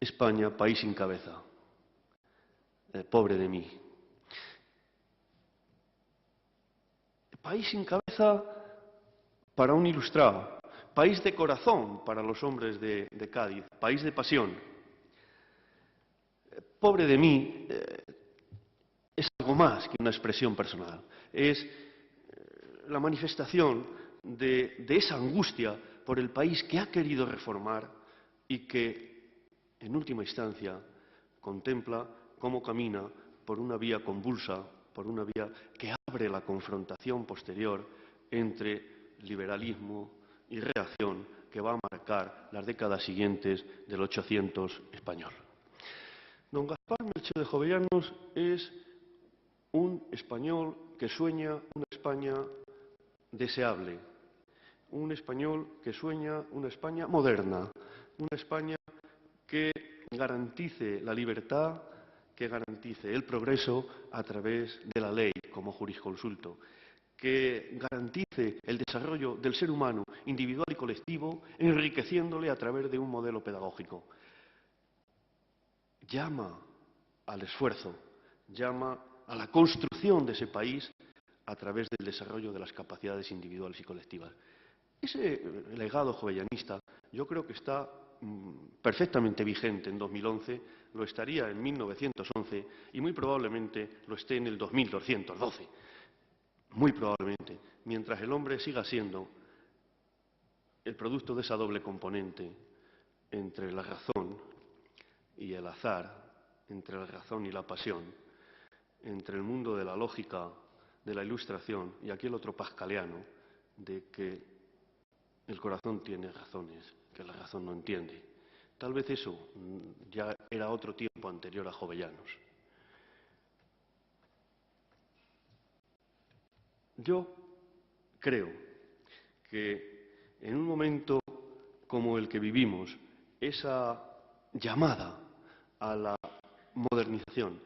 España, país sin cabeza. Pobre de mí. País sin cabeza para un ilustrado. País de corazón para los hombres de Cádiz. País de pasión. Pobre de mí es algo más que una expresión personal. Es la manifestación de esa angustia por el país que ha querido reformar y que, en última instancia, contempla cómo camina por una vía convulsa, por una vía que abre la confrontación posterior entre liberalismo y reacción que va a marcar las décadas siguientes del 800 español. Don Gaspar Melchor de Jovellanos es un español que sueña una España deseable, un español que sueña una España moderna, una España que garantice la libertad, que garantice el progreso a través de la ley como jurisconsulto, que garantice el desarrollo del ser humano individual y colectivo, enriqueciéndole a través de un modelo pedagógico. Llama al esfuerzo, llama a la construcción de ese país a través del desarrollo de las capacidades individuales y colectivas. Ese legado jovellanista yo creo que está perfectamente vigente en 2011, lo estaría en 1911 y muy probablemente lo esté en el 2212. Muy probablemente, mientras el hombre siga siendo el producto de esa doble componente entre la razón y el azar, entre la razón y la pasión, entre el mundo de la lógica, de la ilustración y aquel otro pascaliano de que el corazón tiene razones que la razón no entiende. Tal vez eso ya era otro tiempo anterior a Jovellanos. Yo creo que en un momento como el que vivimos, esa llamada a la modernización,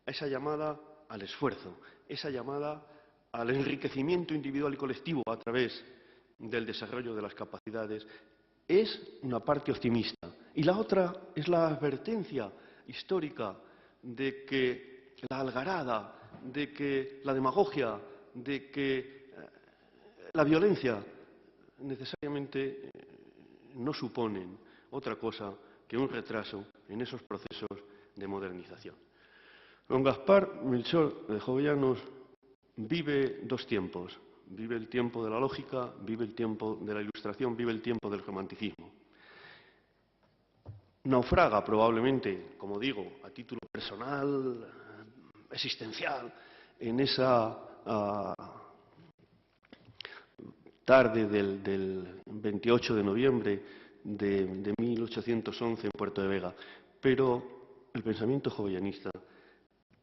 esa llamada al esfuerzo, esa llamada al enriquecimiento individual y colectivo a través del desarrollo de las capacidades, es una parte optimista. Y la otra es la advertencia histórica de que la algarada, de que la demagogia, de que la violencia necesariamente no suponen otra cosa que un retraso en esos procesos de modernización. Don Gaspar Melchor de Jovellanos vive dos tiempos. Vive el tiempo de la lógica, vive el tiempo de la ilustración, vive el tiempo del romanticismo. Naufraga probablemente, como digo, a título personal, existencial, en esa tarde del 28 de noviembre de 1811 en Puerto de Vega. Pero el pensamiento jovellanista,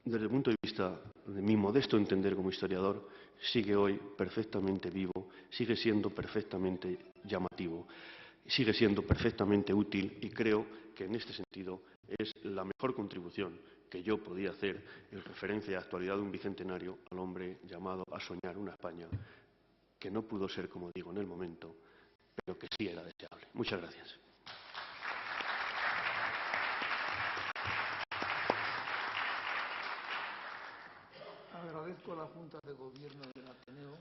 desde el punto de vista de mi modesto entender como historiador, sigue hoy perfectamente vivo, sigue siendo perfectamente llamativo, sigue siendo perfectamente útil y creo que en este sentido es la mejor contribución que yo podía hacer en referencia a la actualidad de un bicentenario al hombre llamado a soñar una España que no pudo ser, como digo, en el momento, pero que sí era deseable. Muchas gracias. Agradezco a la Junta de Gobierno del Ateneo.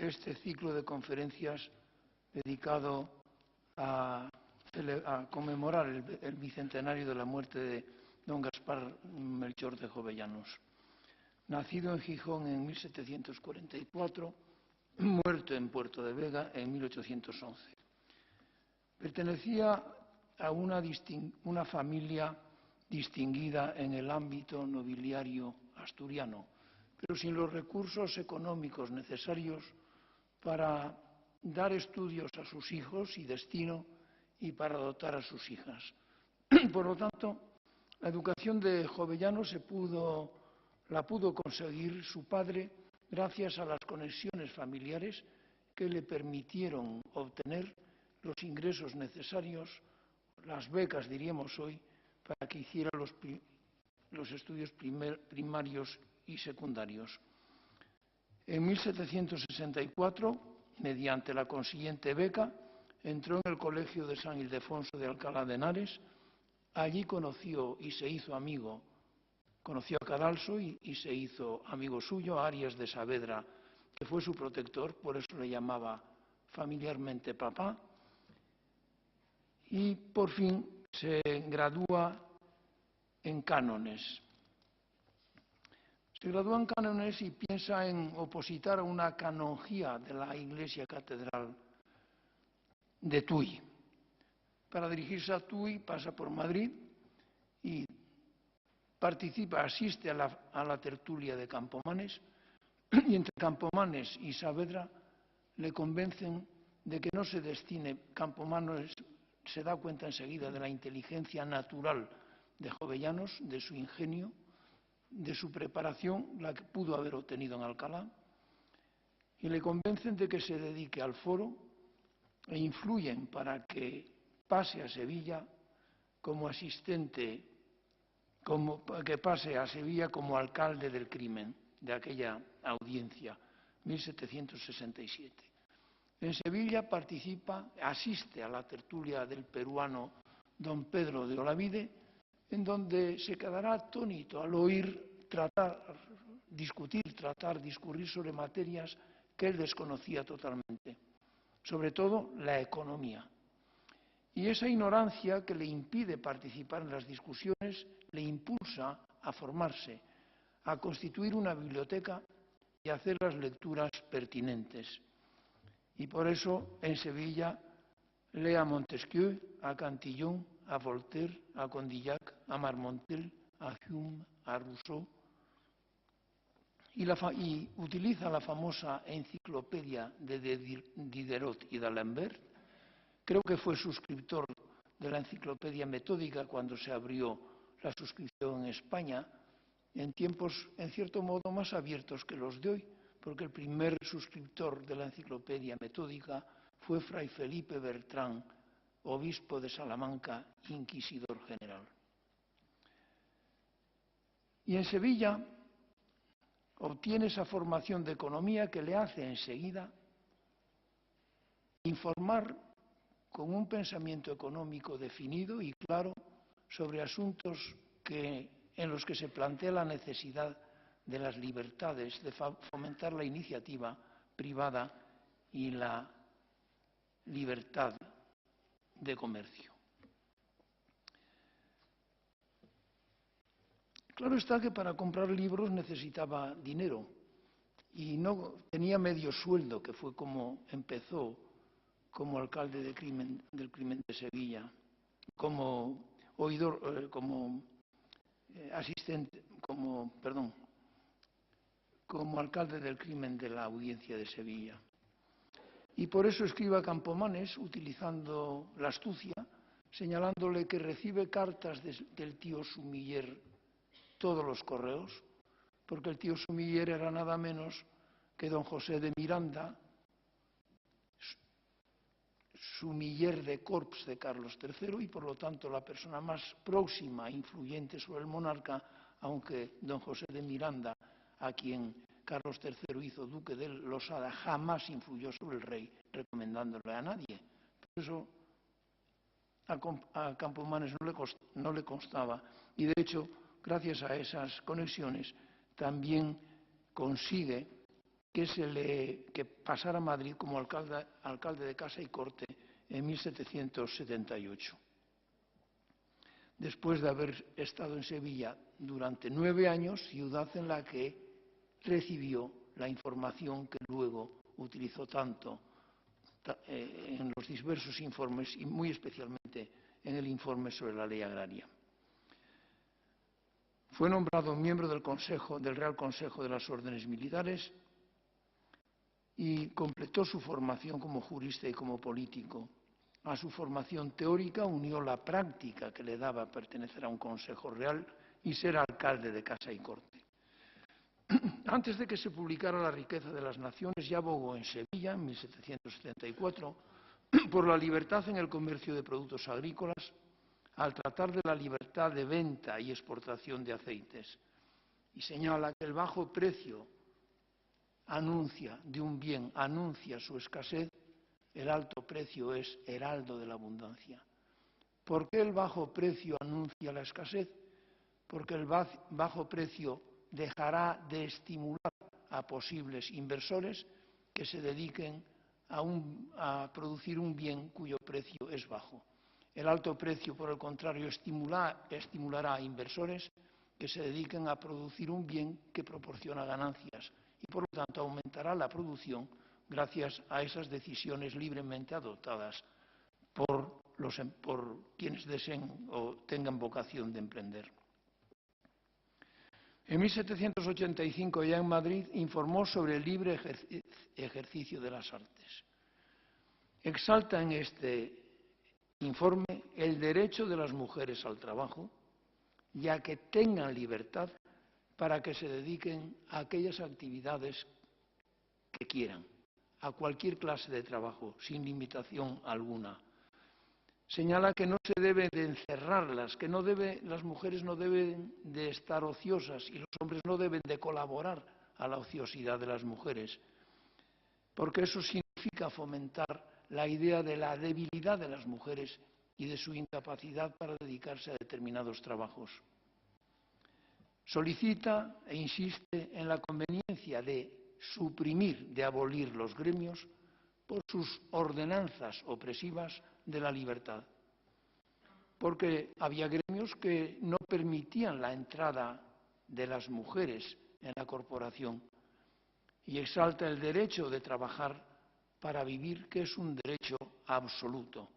este ciclo de conferencias dedicado a conmemorar el bicentenario de la muerte de don Gaspar Melchor de Jovellanos. Nacido en Gijón en 1744, muerto en Puerto de Vega en 1811. Pertenecía a una familia distinguida en el ámbito nobiliario asturiano, pero sin los recursos económicos necesarios para dar estudios a sus hijos y destino y para dotar a sus hijas. Por lo tanto, la educación de Jovellanos la pudo conseguir su padre gracias a las conexiones familiares que le permitieron obtener los ingresos necesarios, las becas, diríamos hoy, para que hiciera los estudios primarios y secundarios. En 1764, mediante la consiguiente beca, entró en el Colegio de San Ildefonso de Alcalá de Henares. Allí conoció a Cadalso y se hizo amigo suyo, a Arias de Saavedra, que fue su protector, por eso le llamaba familiarmente papá. Y por fin se gradúa en cánones. Se gradúa en cánones y piensa en opositar a una canonjía de la Iglesia Catedral de Tui. Para dirigirse a Tui pasa por Madrid y asiste a la tertulia de Campomanes, y entre Campomanes y Saavedra le convencen de que no se destine. Campomanes se da cuenta enseguida de la inteligencia natural de Jovellanos, de su ingenio, de su preparación, la que pudo haber obtenido en Alcalá, y le convencen de que se dedique al foro e influyen para que pase a Sevilla como asistente, que pase a Sevilla como alcalde del crimen de aquella audiencia, 1767. En Sevilla asiste a la tertulia del peruano don Pedro de Olavide, en donde se quedará atónito al oír discurrir sobre materias que él desconocía totalmente, sobre todo la economía. Y esa ignorancia que le impide participar en las discusiones le impulsa a formarse, a constituir una biblioteca y a hacer las lecturas pertinentes. Y por eso en Sevilla lee a Montesquieu, a Cantillon, a Voltaire, a Condillac, a Marmontel, a Hume, a Rousseau, y utiliza la famosa enciclopedia de Diderot y d'Alembert. Creo que fue suscriptor de la enciclopedia metódica cuando se abrió la suscripción en España, en tiempos, en cierto modo, más abiertos que los de hoy, porque el primer suscriptor de la enciclopedia metódica fue Fray Felipe Bertrán, obispo de Salamanca, inquisidor general. Y en Sevilla obtiene esa formación de economía que le hace enseguida informar con un pensamiento económico definido y claro sobre asuntos en los que se plantea la necesidad de las libertades, de fomentar la iniciativa privada y la libertad de comercio. Claro está que para comprar libros necesitaba dinero y no tenía medio sueldo, que fue como empezó como alcalde del crimen de Sevilla, como alcalde del crimen de la audiencia de Sevilla. Y por eso escribe a Campomanes, utilizando la astucia, señalándole que recibe cartas del tío Sumiller todos los correos, porque el tío Sumiller era nada menos que don José de Miranda, Sumiller de Corps de Carlos III, y por lo tanto la persona más próxima e influyente sobre el monarca, aunque don José de Miranda, a quien Carlos III hizo duque de Losada, jamás influyó sobre el rey, recomendándole a nadie. Por eso a Campomanes no le constaba, y de hecho, gracias a esas conexiones, también consigue que pasara a Madrid como alcalde de Casa y Corte en 1778. Después de haber estado en Sevilla durante 9 años, ciudad en la que recibió la información que luego utilizó tanto en los diversos informes y muy especialmente en el informe sobre la ley agraria. Fue nombrado miembro del Real Consejo de las Órdenes Militares y completó su formación como jurista y como político. A su formación teórica unió la práctica que le daba pertenecer a un Consejo Real y ser alcalde de Casa y Corte. Antes de que se publicara La riqueza de las naciones, ya abogó en Sevilla, en 1774, por la libertad en el comercio de productos agrícolas, al tratar de la libertad de venta y exportación de aceites. Y señala que el bajo precio de un bien anuncia su escasez, el alto precio es heraldo de la abundancia. ¿Por qué el bajo precio anuncia la escasez? Porque el bajo precio dejará de estimular a posibles inversores que se dediquen a producir un bien cuyo precio es bajo. El alto precio, por el contrario, estimulará a inversores que se dediquen a producir un bien que proporciona ganancias y, por lo tanto, aumentará la producción gracias a esas decisiones libremente adoptadas por quienes deseen o tengan vocación de emprender. En 1785, ya en Madrid, informó sobre el libre ejercicio de las artes. Exalta en este informe el derecho de las mujeres al trabajo, ya que tengan libertad para que se dediquen a aquellas actividades que quieran, a cualquier clase de trabajo, sin limitación alguna. Señala que no se debe de encerrarlas, que las mujeres no deben de estar ociosas y los hombres no deben de colaborar a la ociosidad de las mujeres, porque eso significa fomentar la idea de la debilidad de las mujeres y de su incapacidad para dedicarse a determinados trabajos. Solicita e insiste en la conveniencia de suprimir, de abolir los gremios por sus ordenanzas opresivas de la libertad, porque había gremios que no permitían la entrada de las mujeres en la corporación, y exalta el derecho de trabajar para vivir, que es un derecho absoluto.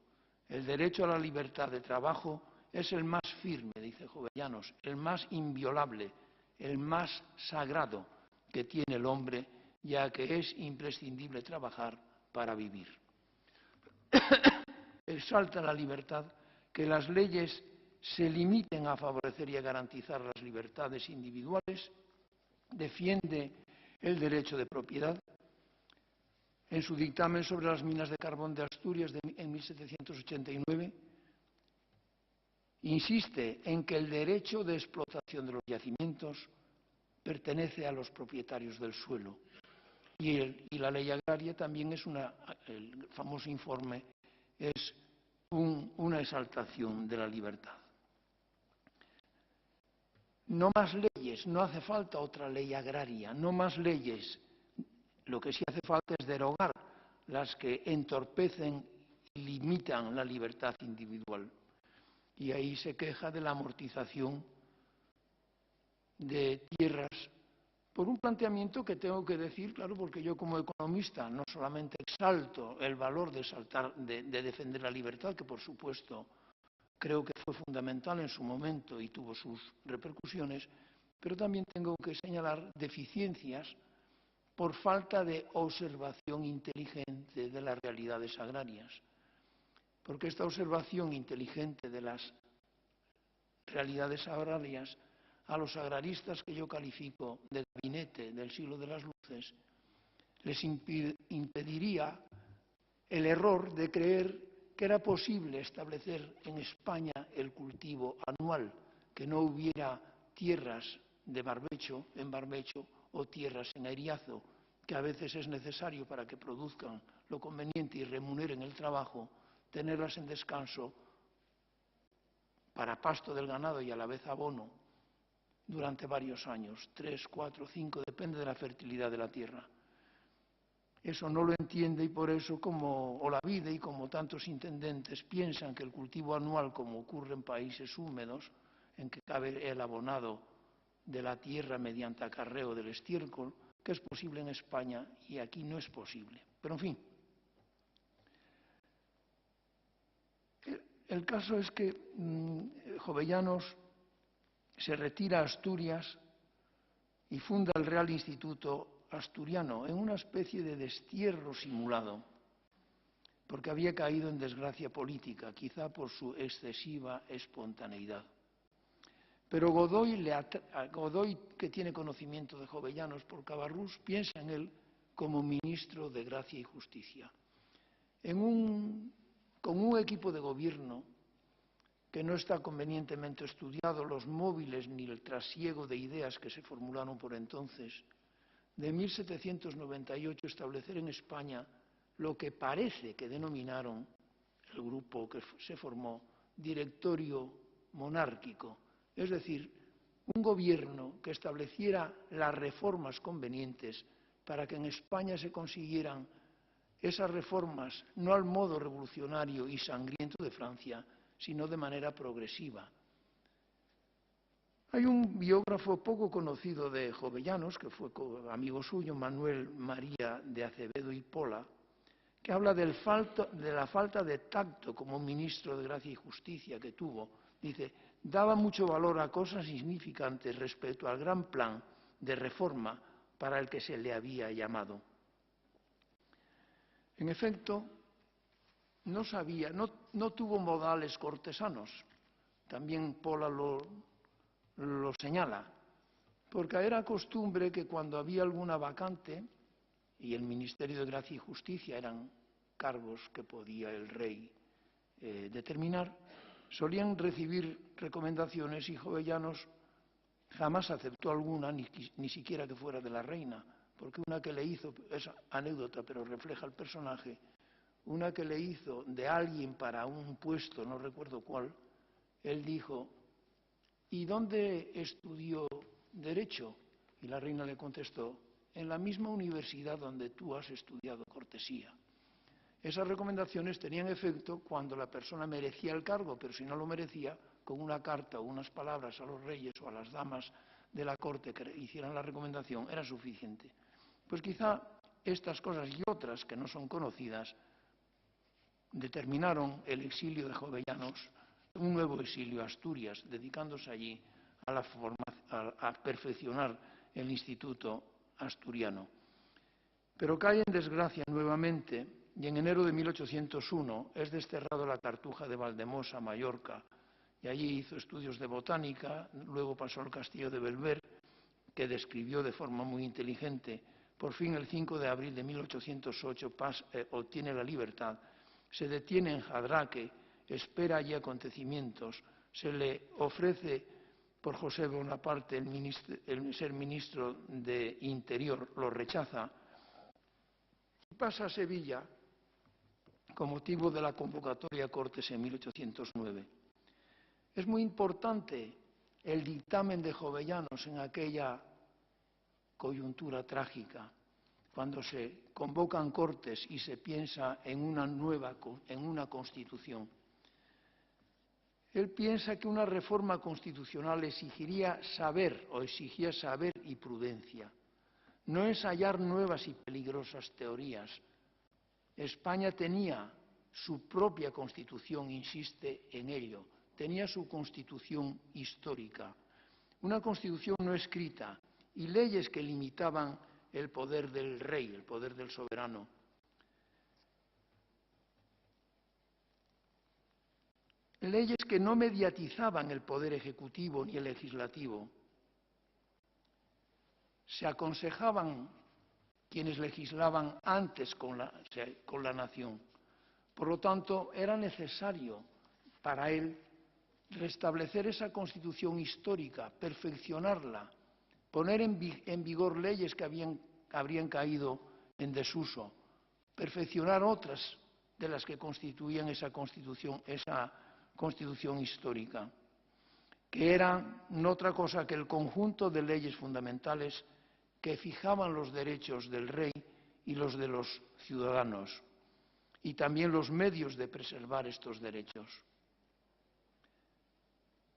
El derecho a la libertad de trabajo es el más firme, dice Jovellanos, el más inviolable, el más sagrado que tiene el hombre, ya que es imprescindible trabajar para vivir. Exalta la libertad, que las leyes se limiten a favorecer y a garantizar las libertades individuales, defiende el derecho de propiedad. En su dictamen sobre las minas de carbón de Asturias en 1789, insiste en que el derecho de explotación de los yacimientos pertenece a los propietarios del suelo. Y la ley agraria también es el famoso informe es una exaltación de la libertad. No más leyes, no hace falta otra ley agraria, no más leyes. Lo que sí hace falta es derogar las que entorpecen y limitan la libertad individual. Y ahí se queja de la amortización de tierras por un planteamiento que tengo que decir, claro, porque yo como economista no solamente exalto el valor de defender la libertad, que por supuesto creo que fue fundamental en su momento y tuvo sus repercusiones, pero también tengo que señalar deficiencias por falta de observación inteligente de las realidades agrarias. Porque esta observación inteligente de las realidades agrarias, a los agraristas que yo califico de gabinete del siglo de las luces, les impediría el error de creer que era posible establecer en España el cultivo anual, que no hubiera tierras en barbecho o tierras en airiazo, que a veces es necesario para que produzcan lo conveniente y remuneren el trabajo, tenerlas en descanso para pasto del ganado y a la vez abono durante varios años, 3, 4, 5, depende de la fertilidad de la tierra. eso no lo entiende y por eso Olavide y como tantos intendentes piensan que el cultivo anual, como ocurre en países húmedos, en que cabe el abonado de la tierra mediante acarreo del estiércol, que es posible en España y aquí no es posible. Pero en fin, el caso es que Jovellanos se retira a Asturias y funda el Real Instituto Asturiano en una especie de destierro simulado, porque había caído en desgracia política, quizá por su excesiva espontaneidad. Pero Godoy, que tiene conocimiento de Jovellanos por Cabarrús, piensa en él como ministro de Gracia y Justicia. Con un equipo de gobierno que no está convenientemente estudiado, los móviles ni el trasiego de ideas que se formularon por entonces, de 1798 establecer en España lo que parece que denominaron el grupo que se formó directorio monárquico, es decir, un gobierno que estableciera las reformas convenientes para que en España se consiguieran esas reformas no al modo revolucionario y sangriento de Francia, sino de manera progresiva. Hay un biógrafo poco conocido de Jovellanos, que fue amigo suyo, Manuel María de Acevedo y Pola, que habla de la falta de tacto como ministro de Gracia y Justicia que tuvo. Dice, daba mucho valor a cosas insignificantes respecto al gran plan de reforma para el que se le había llamado. En efecto, no tuvo modales cortesanos. También Pola lo señala, porque era costumbre que cuando había alguna vacante, y el Ministerio de Gracia y Justicia eran cargos que podía el rey determinar, solían recibir recomendaciones y Jovellanos jamás aceptó alguna, ni siquiera que fuera de la reina, porque una que le hizo, es anécdota pero refleja el personaje, una que le hizo de alguien para un puesto, no recuerdo cuál, él dijo, ¿y dónde estudió Derecho? Y la reina le contestó, en la misma universidad donde tú has estudiado cortesía. Esas recomendaciones tenían efecto cuando la persona merecía el cargo, pero si no lo merecía, con una carta o unas palabras a los reyes o a las damas de la corte que hicieran la recomendación era suficiente. Pues quizá estas cosas y otras que no son conocidas determinaron el exilio de Jovellanos, un nuevo exilio a Asturias, dedicándose allí a perfeccionar el Instituto Asturiano. Pero cae en desgracia nuevamente y en enero de 1801 es desterrado a la Cartuja de Valdemosa, Mallorca, y allí hizo estudios de botánica, luego pasó al castillo de Belver, que describió de forma muy inteligente. Por fin, el 5 de abril de 1808 obtiene la libertad, se detiene en Jadraque, espera allí acontecimientos, se le ofrece por José Bonaparte el ser ministro de Interior, lo rechaza, y pasa a Sevilla con motivo de la convocatoria a Cortes en 1809. Es muy importante el dictamen de Jovellanos en aquella coyuntura trágica, cuando se convocan Cortes y se piensa en una Constitución. Él piensa que una reforma constitucional exigía saber y prudencia, no ensayar nuevas y peligrosas teorías. España tenía su propia Constitución, insiste en ello, tenía su Constitución histórica, una Constitución no escrita y leyes que limitaban el poder del rey, el poder del soberano. Leyes que no mediatizaban el poder ejecutivo ni el legislativo. Se aconsejaban quienes legislaban antes con la nación. Por lo tanto, era necesario para él restablecer esa Constitución histórica, perfeccionarla, poner en vigor leyes que habrían caído en desuso, perfeccionar otras de las que constituían esa Constitución histórica, que era no otra cosa que el conjunto de leyes fundamentales que fijaban los derechos del rey y los de los ciudadanos, y también los medios de preservar estos derechos.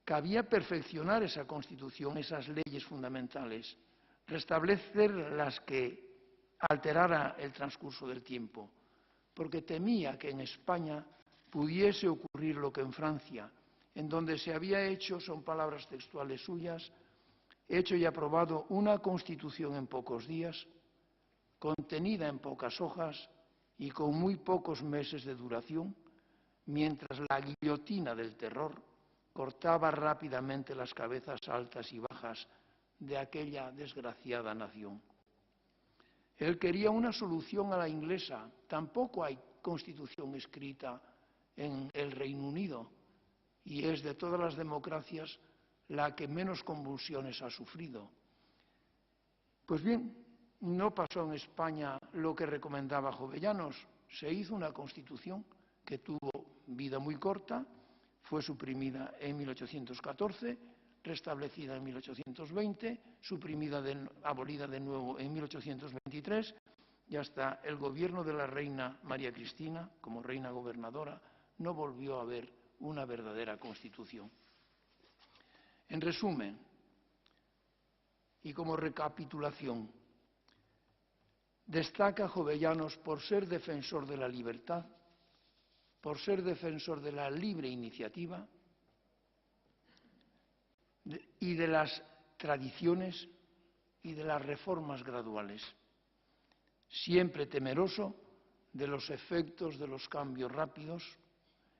Cabía perfeccionar esa Constitución, esas leyes fundamentales, restablecer las que alterara el transcurso del tiempo, porque temía que en España pudiese ocurrir lo que en Francia, en donde se había hecho, son palabras textuales suyas, hecho y aprobado una Constitución en pocos días, contenida en pocas hojas y con muy pocos meses de duración, mientras la guillotina del terror cortaba rápidamente las cabezas altas y bajas de aquella desgraciada nación. Él quería una solución a la inglesa. Tampoco hay constitución escrita en el Reino Unido y es de todas las democracias la que menos convulsiones ha sufrido. Pues bien, no pasó en España lo que recomendaba Jovellanos. Se hizo una constitución que tuvo vida muy corta, fue suprimida en 1814, restablecida en 1820, abolida de nuevo en 1823 y hasta el gobierno de la reina María Cristina, como reina gobernadora, no volvió a haber una verdadera Constitución. En resumen, y como recapitulación, destaca Jovellanos por ser defensor de la libertad, por ser defensor de la libre iniciativa y de las tradiciones y de las reformas graduales, siempre temeroso de los efectos de los cambios rápidos,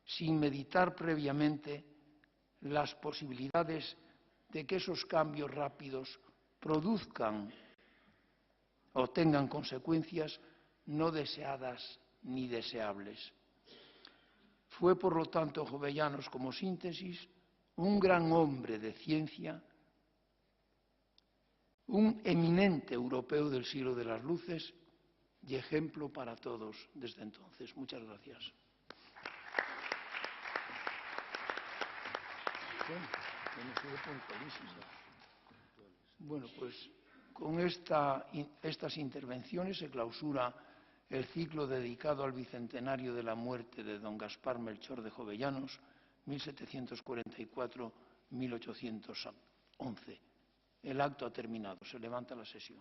sin meditar previamente las posibilidades de que esos cambios rápidos produzcan o tengan consecuencias no deseadas ni deseables. Fue, por lo tanto, Jovellanos, como síntesis, un gran hombre de ciencia, un eminente europeo del siglo de las luces y ejemplo para todos desde entonces. Muchas gracias. Bueno, pues con estas intervenciones se clausura el ciclo dedicado al bicentenario de la muerte de don Gaspar Melchor de Jovellanos, 1744-1811. El acto ha terminado. Se levanta la sesión.